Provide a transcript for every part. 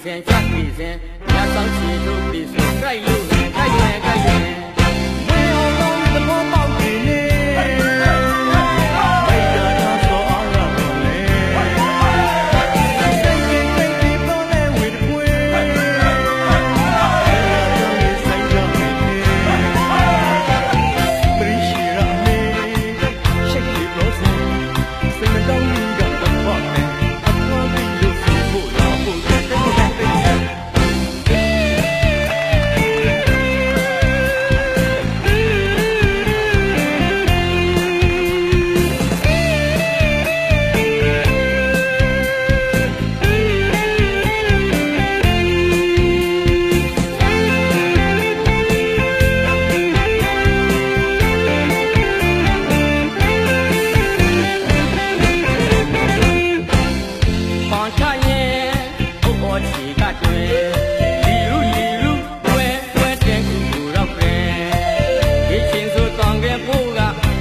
စဉ်ချပြီစဉ်ညဆောင်ချီလို့ပြီဆိုကြိုက်လို့ကြိုက်ရင်ကြိုက်ရင်ဝေအောင်လုံးသဘောပေါက်နေနေ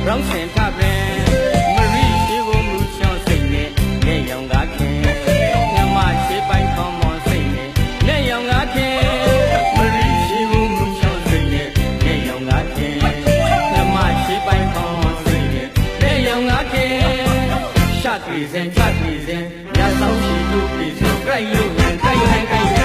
ရောင်းစင်ထပင်မရီရှိဖို့မူရှောင်းစိတ်နဲ့လက်ရောင်ကားခင်မြမရှိပိုင်ကောင်းမွန်စိတ်နဲ့လက်ရောင်ကားခင်မရီရှိဖို့မူရှောင်းစိတ်နဲ့လက်ရောင်ကားခင်မြမရှိပိုင်ကောင်းမွန်စိတ်နဲ့လက်ရောင်ကားခင်ရှာပြီစဉ်ချပြီစဉ်ညဆောင်ရှိလို့ပြီဆိုကြိုက်လို့ရင်ကြိုက်ရင်ကြိုက်